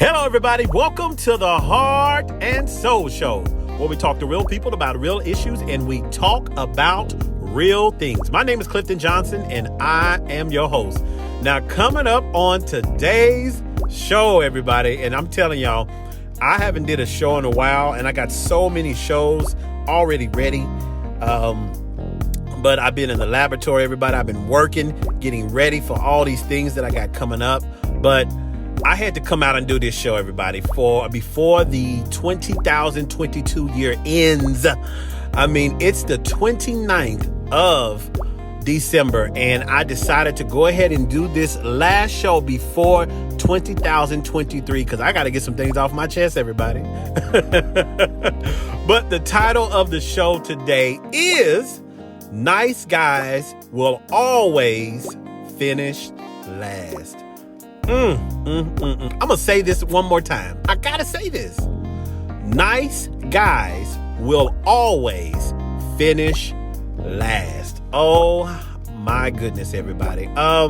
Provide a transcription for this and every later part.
Hello, everybody. Welcome to the Heart and Soul Show, where we talk to real people about real issues and we talk about real things. My name is Clifton Johnson, and I am your host. Now, coming up on today's show, everybody, and I'm telling y'all, I haven't did a show in a while, and I got so many shows already ready. But I've been in the laboratory, everybody. I've been working, getting ready for all these things that I got coming up. But I had to come out and do this show, everybody, before the 2022 year ends. I mean, it's the 29th of December, and I decided to go ahead and do this last show before 2023 because I got to get some things off my chest, everybody. But the title of the show today is Nice Guys Will Always Finish Last. I'm going to say this one more time. I got to say this. Nice guys will always finish last. Oh my goodness, everybody. I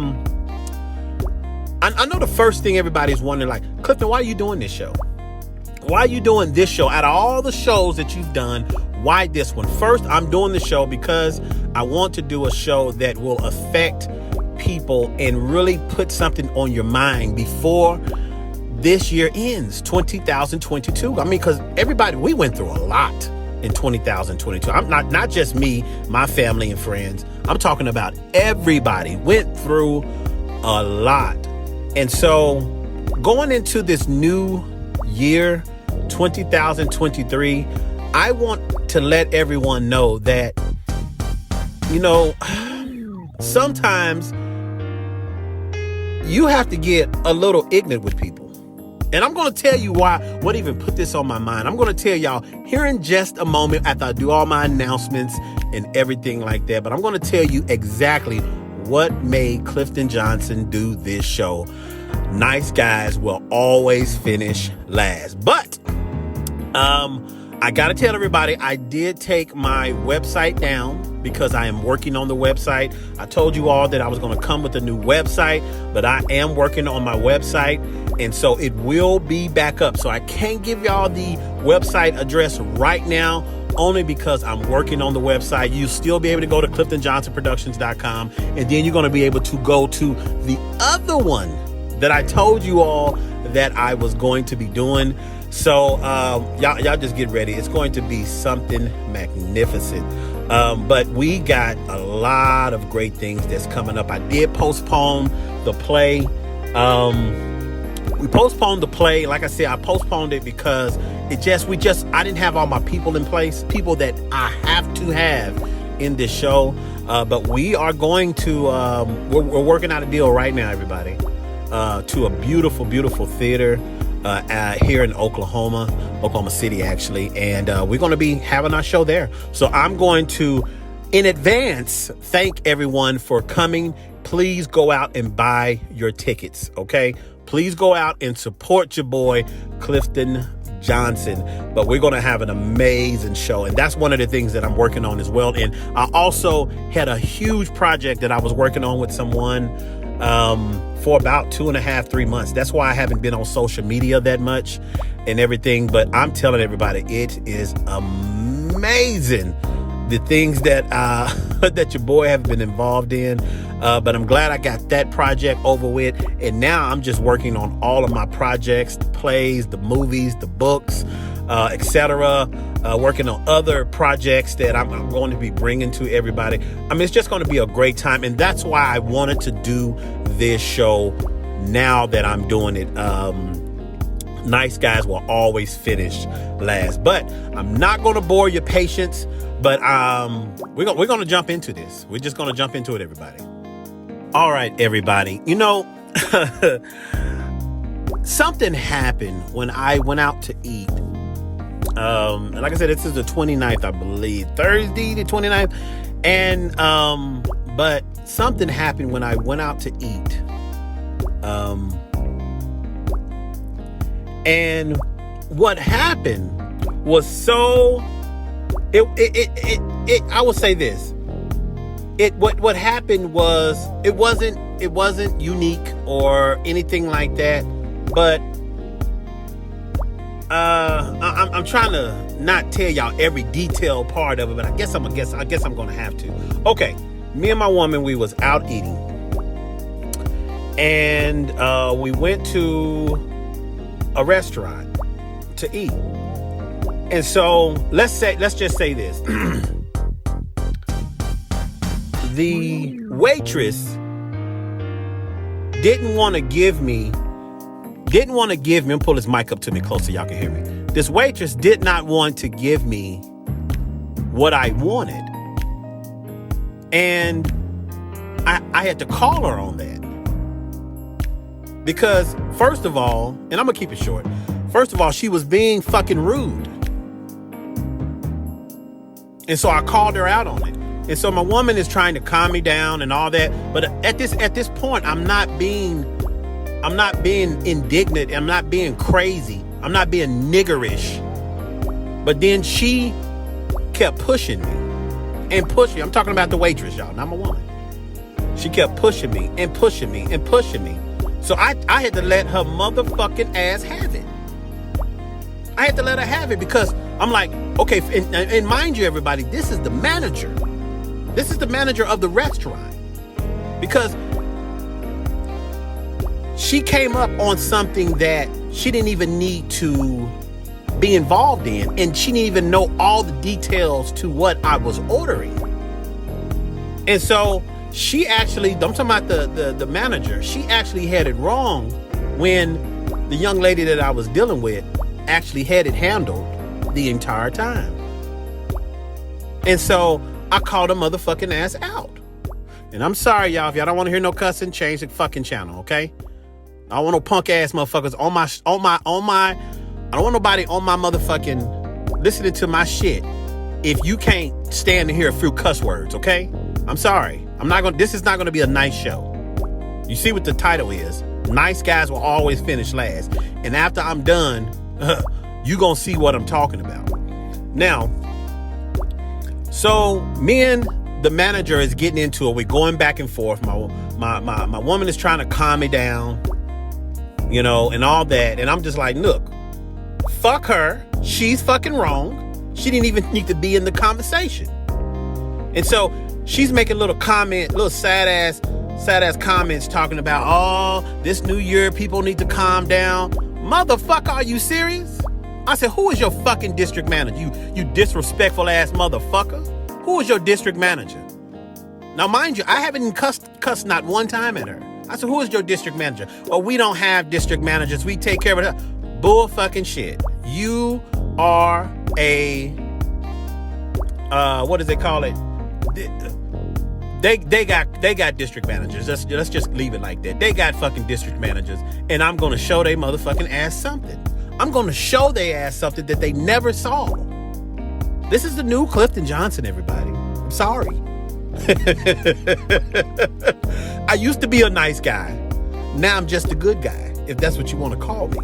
know the first thing everybody's wondering, like, Clifton, why are you doing this show? Why are you doing this show? Out of all the shows that you've done, why this one? First, I'm doing the show because I want to do a show that will affect people and really put something on your mind before this year ends, 2022. I mean, because everybody, we went through a lot in 2022. I'm not just me, my family and friends. I'm talking about everybody went through a lot. And so going into this new year, 2023, I want to let everyone know that, you know, sometimes you have to get a little ignorant with people. And I'm going to tell you what even put this on my mind. I'm going to tell y'all here in just a moment after I do all my announcements and everything like that. But I'm going to tell you exactly what made Clifton Johnson do this show. Nice guys will always finish last. But I got to tell everybody, I did take my website down because I am working on the website. I told you all that I was going to come with a new website, but I am working on my website. And so it will be back up. So I can't give y'all the website address right now, only because I'm working on the website. You'll still be able to go to CliftonJohnsonProductions.com. And then you're going to be able to go to the other one that I told you all that I was going to be doing. So y'all just get ready. It's going to be something magnificent. But we got a lot of great things that's coming up. I did postpone the play. We postponed the play. Like I said, I postponed it because I didn't have all my people in place, people that I have to have in this show. But we are going to, we're working out a deal right now, everybody, to a beautiful, beautiful theater here in Oklahoma City, actually. And we're going to be having our show there. So I'm going to, in advance, thank everyone for coming. Please go out and buy your tickets, okay? Please go out and support your boy, Clifton Johnson. But we're going to have an amazing show. And that's one of the things that I'm working on as well. And I also had a huge project that I was working on with someone for about 2.5-3 months. That's why I haven't been on social media that much and everything. But I'm telling everybody, it is amazing, the things that that your boy have been involved in. But I'm glad I got that project over with. And now I'm just working on all of my projects, the plays, the movies, the books, etc. Working on other projects that I'm going to be bringing to everybody. I mean, it's just going to be a great time. And that's why I wanted to do this show now that I'm doing it. Nice guys will always finish last. But I'm not going to bore your patience. But we're going to jump into this. We're just going to jump into it, everybody. All right, everybody. You know, something happened when I went out to eat. And like I said, this is the 29th, I believe. Thursday, the 29th. And, but something happened when I went out to eat. And what happened was so, I will say this. What happened was, it wasn't unique or anything like that, but I'm trying to not tell y'all every detailed part of it, but I guess I'm gonna have to. Okay, me and my woman, we was out eating, and we went to a restaurant to eat. And so let's just say this. The waitress didn't want to give me, and pull his mic up to me close so y'all can hear me. This waitress did not want to give me what I wanted. And I had to call her on that. Because first of all, and I'm going to keep it short. First of all, she was being fucking rude. And so I called her out on it. And so my woman is trying to calm me down and all that. But at this point, I'm not being indignant. I'm not being crazy. I'm not being niggerish. But then she kept pushing me and pushing. I'm talking about the waitress, y'all, not my woman. She kept pushing me and pushing me and pushing me. So I had to let her motherfucking ass have it. I had to let her have it because I'm like, okay, and mind you, everybody, this is the manager. This is the manager of the restaurant. Because she came up on something that she didn't even need to be involved in. And she didn't even know all the details to what I was ordering. And so she actually, I'm talking about the manager, she actually had it wrong when the young lady that I was dealing with actually had it handled the entire time. And so I called her motherfucking ass out. And I'm sorry, y'all, if y'all don't want to hear no cussing, change the fucking channel, okay? I don't want no punk ass motherfuckers on my I don't want nobody on my motherfucking listening to my shit if you can't stand to hear a few cuss words, okay? I'm sorry. This is not gonna be a nice show. You see what the title is. Nice guys will always finish last. And after I'm done, you gonna see what I'm talking about. Now, so me and the manager is getting into it. We're going back and forth. My woman is trying to calm me down, you know, and all that. And I'm just like, look, fuck her. She's fucking wrong. She didn't even need to be in the conversation. And so she's making little sad ass comments talking about, oh, this new year, people need to calm down. Motherfucker, are you serious? I said, who is your fucking district manager? You disrespectful ass motherfucker. Who is your district manager? Now, mind you, I haven't cussed not one time at her. I said, who is your district manager? Oh, we don't have district managers. We take care of it. Bull fucking shit. You are a, what does they call it? They got district managers. Let's just leave it like that. They got fucking district managers, and I'm gonna show they motherfucking ass something. I'm gonna show they ass something that they never saw. This is the new Clifton Johnson, everybody. I'm sorry. I used to be a nice guy. Now I'm just a good guy, if that's what you want to call me.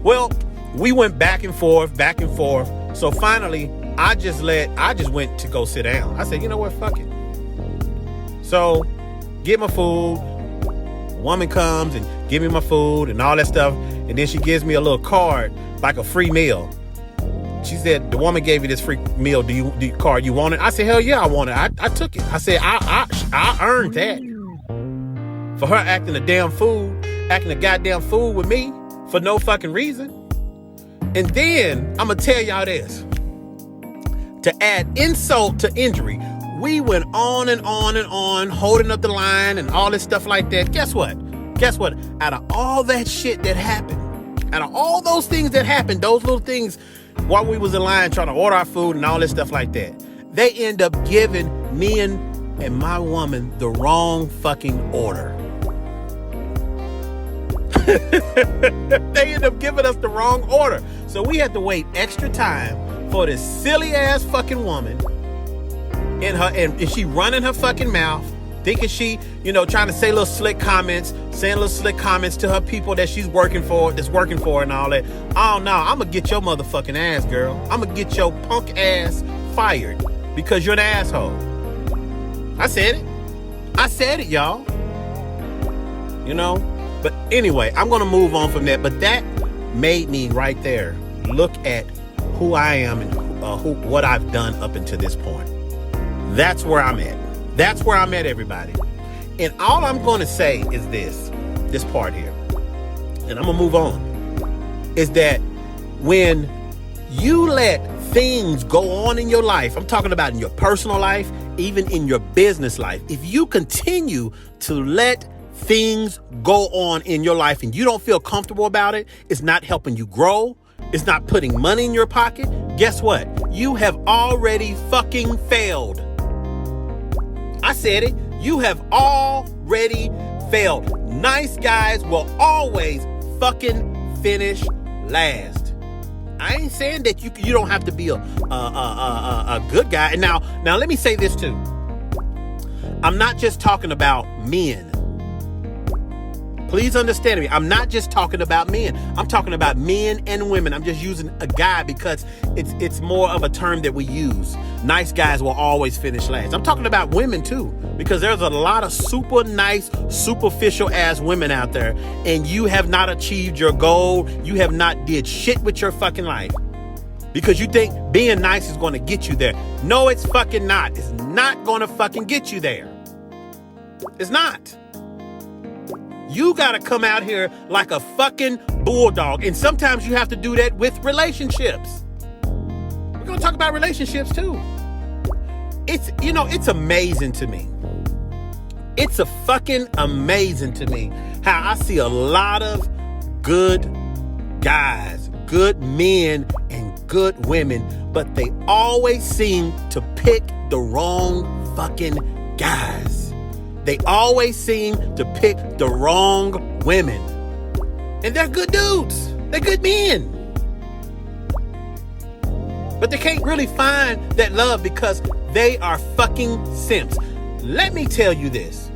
Well, we went back and forth. So finally, I just went to go sit down. I said, you know what, fuck it. So, get my food. Woman comes and give me my food and all that stuff. And then she gives me a little card, like a free meal. She said, the woman gave you this free meal. Do you card? You want it? I said, hell yeah, I want it. I took it. I said, I earned that. For her acting a goddamn fool with me for no fucking reason. And then, I'm going to tell y'all this. To add insult to injury, we went on and on and on, holding up the line and all this stuff like that. Guess what? Out of all that shit that happened, out of all those things that happened, those little things while we was in line trying to order our food and all this stuff like that, they end up giving me and my woman the wrong fucking order. They end up giving us the wrong order. So we had to wait extra time for this silly ass fucking woman and she running her fucking mouth, thinking she, trying to say little slick comments, saying little slick comments to her people that she's working for and all that. Oh no, I'm gonna get your motherfucking ass, girl. I'm gonna get your punk ass fired because you're an asshole. I said it, y'all. But anyway, I'm gonna move on from that. But that made me right there look at who I am and what I've done up until this point. That's where I'm at. That's where I'm at, everybody. And all I'm going to say is this part here, and I'm going to move on, is that when you let things go on in your life, I'm talking about in your personal life, even in your business life, if you continue to let things go on in your life and you don't feel comfortable about it, it's not helping you grow, it's not putting money in your pocket, guess what? You have already fucking failed. I said it. You have already failed. Nice guys will always fucking finish last. I ain't saying that you don't have to be a good guy. And now let me say this too. I'm not just talking about men. Please understand me. I'm not just talking about men. I'm talking about men and women. I'm just using a guy because it's more of a term that we use. Nice guys will always finish last. I'm talking about women too, because there's a lot of super nice, superficial ass women out there, and you have not achieved your goal. You have not did shit with your fucking life because you think being nice is going to get you there. No, it's fucking not. It's not going to fucking get you there. It's not. You got to come out here like a fucking bulldog. And sometimes you have to do that with relationships. We're going to talk about relationships too. It's amazing to me. It's a fucking amazing to me how I see a lot of good guys, good men, and good women, but they always seem to pick the wrong fucking guys. They always seem to pick the wrong women. And they're good dudes. They're good men. But they can't really find that love because they are fucking simps. Let me tell you this.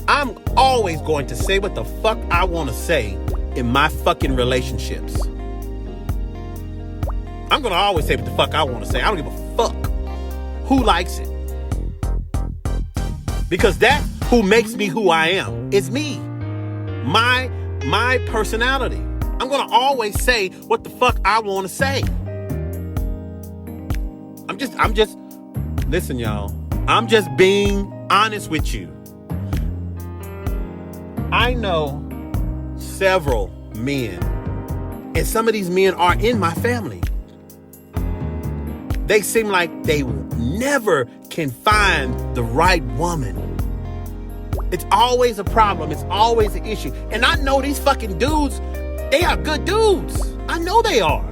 I'm always going to say what the fuck I want to say in my fucking relationships. I'm going to always say what the fuck I want to say. I don't give a fuck who likes it. Because that's who makes me who I am. It's me. My personality. I'm going to always say what the fuck I want to say. I'm just, listen, y'all. I'm just being honest with you. I know several men, and some of these men are in my family. They seem like they never can find the right woman. It's always a problem. It's always an issue. And I know these fucking dudes, they are good dudes. I know they are.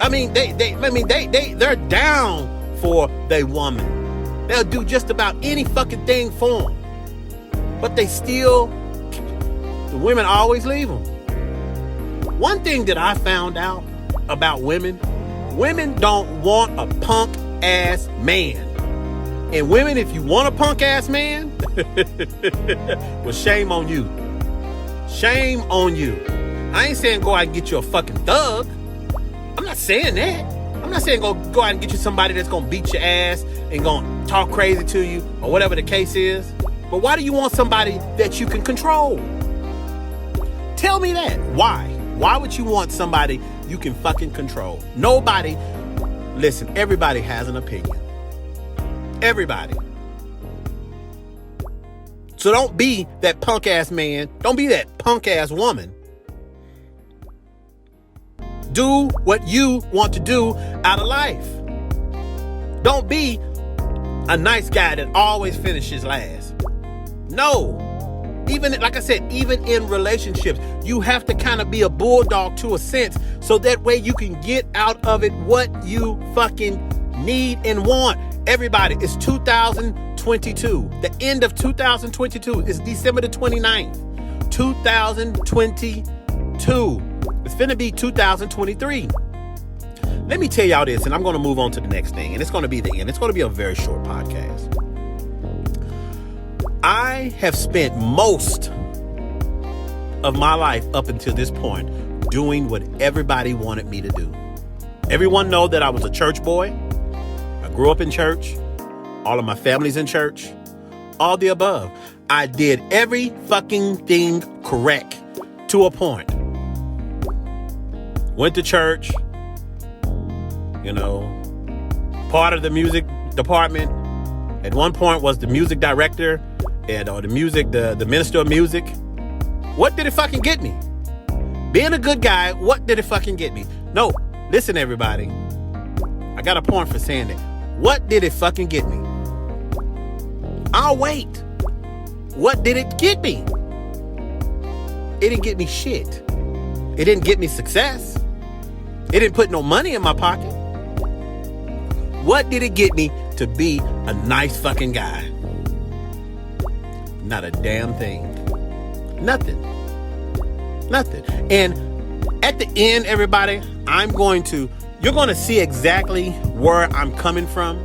I mean, they're down for their woman. They'll do just about any fucking thing for them. But the women always leave them. One thing that I found out about women don't want a punk ass man. And women, if you want a punk ass man, well, shame on you. Shame on you. I ain't saying go out and get you a fucking thug. I'm not saying that. I'm not saying go out and get you somebody that's going to beat your ass and going to talk crazy to you or whatever the case is. But why do you want somebody that you can control? Tell me that. Why? Why would you want somebody you can fucking control? Nobody. Listen, everybody has an opinion. Everybody. So don't be that punk ass man. Don't be that punk ass woman. Do what you want to do out of life. Don't be a nice guy that always finishes last. No. Even, like I said, even in relationships, you have to kind of be a bulldog to a sense, so that way you can get out of it what you fucking need and want. Everybody, it's 2022. The end of 2022 is December the 29th. 2022. It's finna be 2023. Let me tell y'all this, and I'm going to move on to the next thing, and it's going to be the end. It's going to be a very short podcast. I have spent most of my life up until this point doing what everybody wanted me to do. Everyone know that I was a church boy. I grew up in church. All of my family's in church. All the above. I did every fucking thing correct to a point. went to church, you know, part of the music department. At one point was the music director or the minister of music. What did it fucking get me? Being a good guy, what did it fucking get me? No, listen everybody. I got a point for saying that. What did it fucking get me? I'll wait. What did it get me? It didn't get me shit. It didn't get me success. It didn't put no money in my pocket. What did it get me to be a nice fucking guy? Not a damn thing. Nothing. And at the end, everybody, you're going to see exactly where I'm coming from.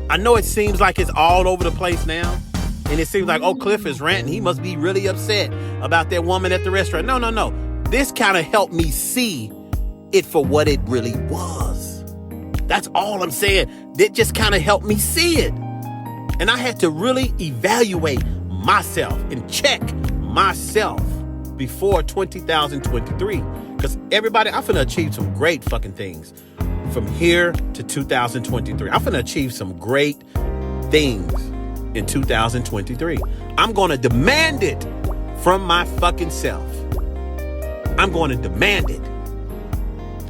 I know it seems like it's all over the place now. And it seems like, oh, Cliff is ranting. He must be really upset about that woman at the restaurant. No. This kind of helped me see it for what it really was. That's all I'm saying. It just kind of helped me see it. And I had to really evaluate myself and check myself before 2023. Because everybody, I'm finna achieve some great fucking things from here to 2023. I'm finna achieve some great things in 2023. I'm going to demand it from my fucking self. I'm going to demand it.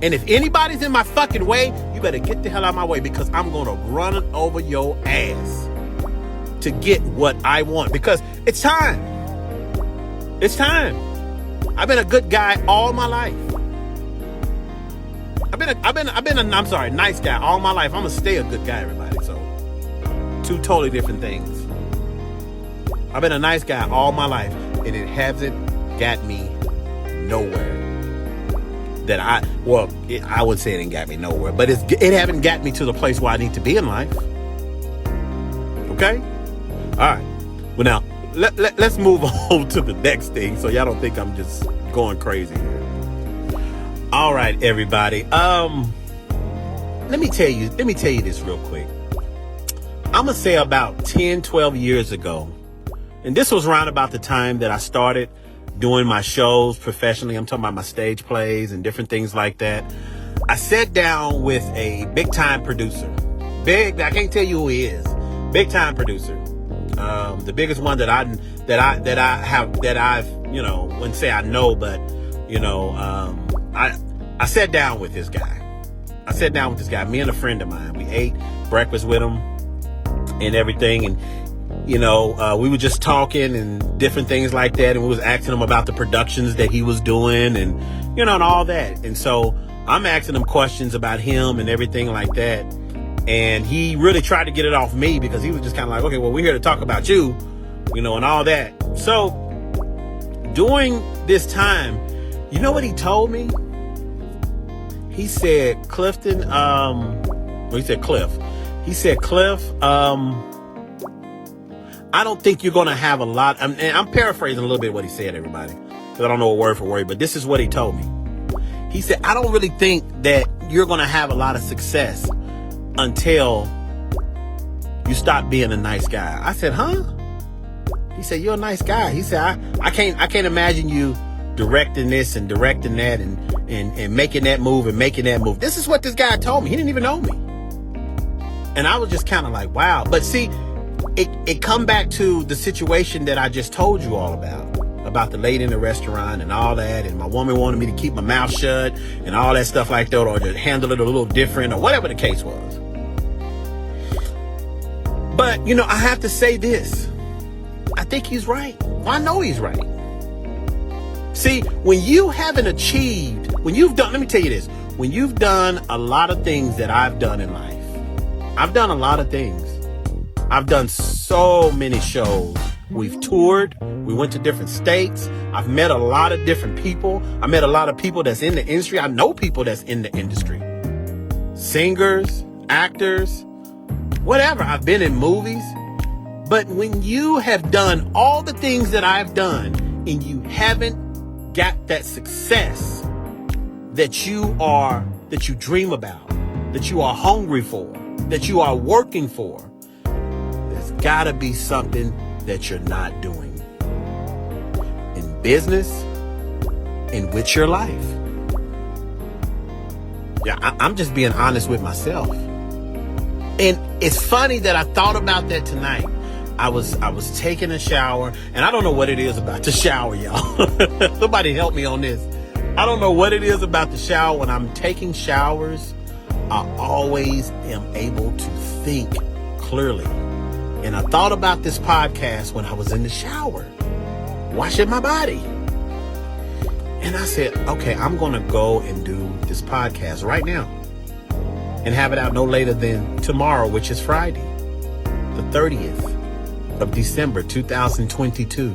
And if anybody's in my fucking way, you better get the hell out of my way, because I'm going to run it over your ass to get what I want, because it's time. It's time. I've been a good guy all my life. Nice guy all my life. I'm gonna stay a good guy, everybody. So, two totally different things. I've been a nice guy all my life, and it hasn't got me nowhere. I would say it ain't got me nowhere, but it haven't got me to the place where I need to be in life. Okay? All right. Well, now let's move on to the next thing, so y'all don't think I'm just going crazy here. All right, everybody. Let me tell you this real quick. I'm gonna say about 10, 12 years ago, and this was around about the time that I started doing my shows professionally. I'm talking about my stage plays and different things like that. I sat down with a big time producer. I can't tell you who he is. Big time producer. The biggest one that I've, wouldn't say I know, but, I sat down with this guy. Me and a friend of mine. We ate breakfast with him and everything. And, we were just talking and different things like that. And we was asking him about the productions that he was doing and, and all that. And so I'm asking him questions about him and everything like that. And he really tried to get it off me, because he was just kind of like, okay, well, we're here to talk about you, and all that. So during this time, you know what he told me? He said, Cliff, I don't think you're going to have a lot. And I'm paraphrasing a little bit what he said, everybody, because I don't know a word for word, but this is what he told me. He said, I don't really think that you're going to have a lot of success until you stop being a nice guy. I said, huh? He said, you're a nice guy. He said, I can't imagine you directing this and directing that and making that move and making that move. This is what this guy told me. He didn't even know me. And I was just kind of like, wow. But see, it come back to the situation that I just told you all about the lady in the restaurant and all that. And my woman wanted me to keep my mouth shut and all that stuff like that, or to handle it a little different, or whatever the case was. But, I have to say this. I think he's right. Well, I know he's right. See, when you haven't achieved, let me tell you this, when you've done a lot of things that I've done in life, I've done a lot of things. I've done so many shows. We've toured. We went to different states. I've met a lot of different people. I met a lot of people that's in the industry. I know people that's in the industry. Singers, actors, whatever. I've been in movies. But when you have done all the things that I've done and you haven't got that success that you dream about, that you are hungry for, that you are working for, there's gotta be something that you're not doing in business and with your life. Yeah, I'm just being honest with myself. And it's funny that I thought about that tonight. I was taking a shower, and I don't know what it is about the shower, y'all. Somebody help me on this. I don't know what it is about the shower. When I'm taking showers, I always am able to think clearly. And I thought about this podcast when I was in the shower, washing my body. And I said, okay, I'm going to go and do this podcast right now and have it out no later than tomorrow, which is Friday, the 30th of December, 2022.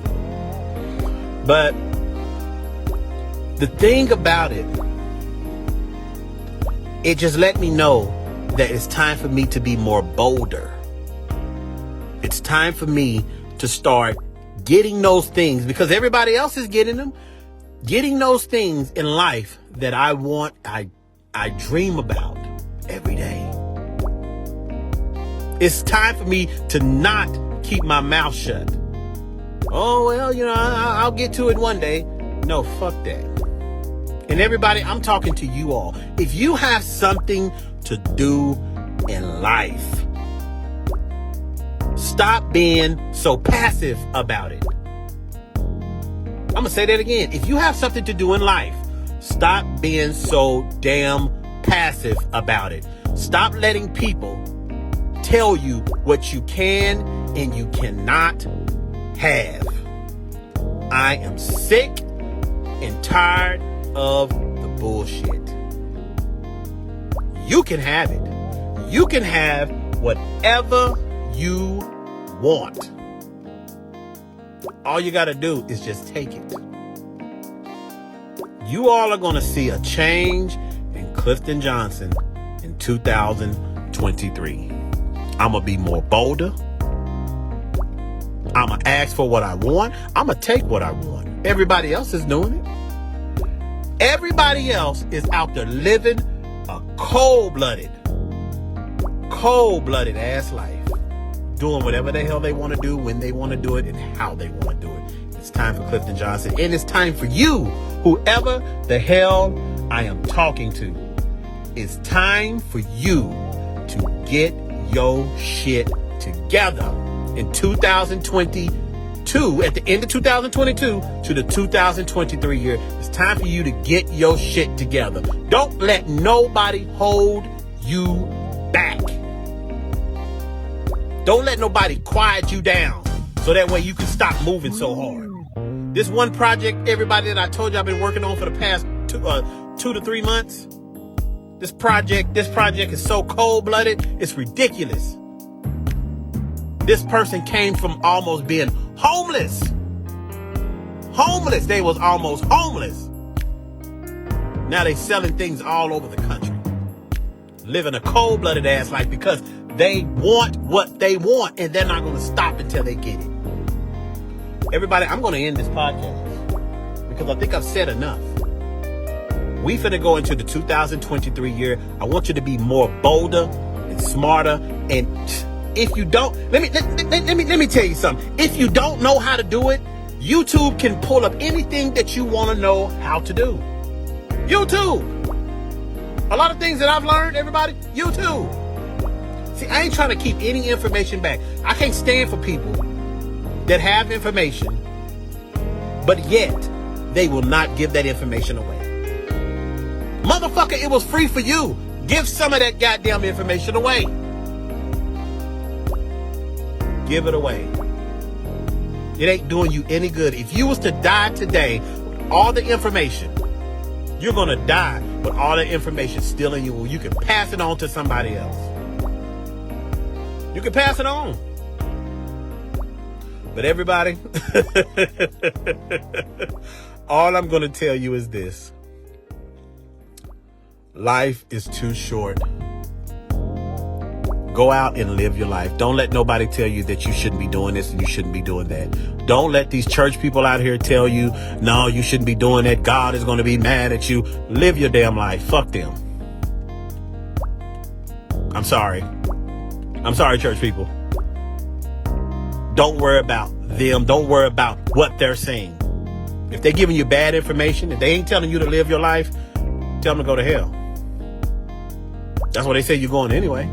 But the thing about it, it just let me know that it's time for me to be more bolder. It's time for me to start getting those things, because everybody else is getting them. Getting those things in life that I want, I dream about every day. It's time for me to not keep my mouth shut. Oh, well, I'll get to it one day. No, fuck that. And everybody, I'm talking to you all. If you have something to do in life, stop being so passive about it. I'm going to say that again. If you have something to do in life, stop being so damn passive about it. Stop letting people tell you what you can and you cannot have. I am sick and tired of the bullshit. You can have it. You can have whatever you want. All you got to do is just take it. You all are going to see a change in Clifton Johnson in 2023. I'm going to be more bolder. I'm going to ask for what I want. I'm going to take what I want. Everybody else is doing it. Everybody else is out there living a cold-blooded ass life. Doing whatever the hell they want to do, when they want to do it, and how they want to do it. It's time for Clifton Johnson. And it's time for you, whoever the hell I am talking to. It's time for you to get your shit together in 2022, at the end of 2022 to the 2023 year. It's time for you to get your shit together. Don't let nobody hold you back. Don't let nobody quiet you down so that way you can stop moving so hard. This one project, everybody, that I told you I've been working on for the past 2 to 3 months. This project is so cold-blooded, it's ridiculous. This person came from almost being homeless. They was almost homeless. Now they selling things all over the country. Living a cold-blooded ass life because they want what they want, and they're not going to stop until they get it. Everybody, I'm going to end this podcast because I think I've said enough. We finna go into the 2023 year. I want you to be more bolder and smarter. And if you don't, let me tell you something. If you don't know how to do it, YouTube can pull up anything that you want to know how to do. YouTube. A lot of things that I've learned, everybody, YouTube. See, I ain't trying to keep any information back. I can't stand for people that have information, but yet they will not give that information away. Motherfucker, it was free for you. Give some of that goddamn information away. Give it away. It ain't doing you any good. If you was to die today with all the information, you're going to die with all the information still in you. You can pass it on to somebody else. You can pass it on. But everybody, all I'm going to tell you is this. Life is too short. Go out and live your life. Don't let nobody tell you that you shouldn't be doing this and you shouldn't be doing that. Don't let these church people out here tell you, no, you shouldn't be doing that. God is going to be mad at you. Live your damn life. Fuck them. I'm sorry. I'm sorry, church people. Don't worry about them. Don't worry about what they're saying. If they're giving you bad information, if they ain't telling you to live your life, tell them to go to hell. That's why they say you're going anyway.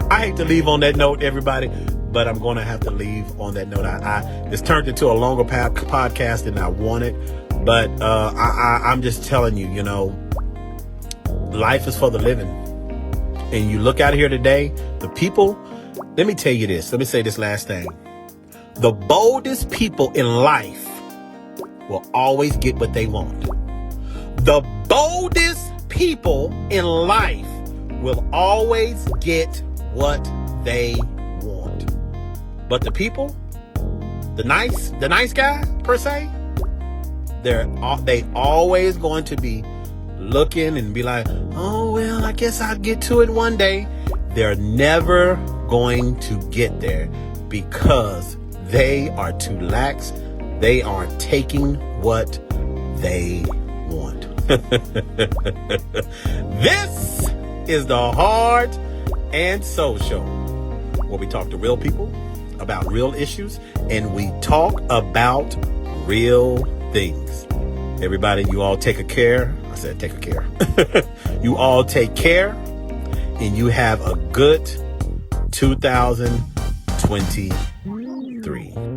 I hate to leave on that note, everybody, but I'm going to have to leave on that note. It's turned into a longer podcast than I wanted, but I'm just telling you, life is for the living. And you look out here today, the people, let me tell you this. Let me say this last thing. The boldest people in life will always get what they want. The boldest people in life will always get what they want. But the people, the nice guy per se, they always going to be looking and be like, oh, well, I guess I'll get to it one day. They're never going to get there because they are too lax. They are taking what they want. This is the Heart and Soul Show, where we talk to real people about real issues and we talk about real things. Everybody, you all take care. I said take care. You all take care and you have a good 2023.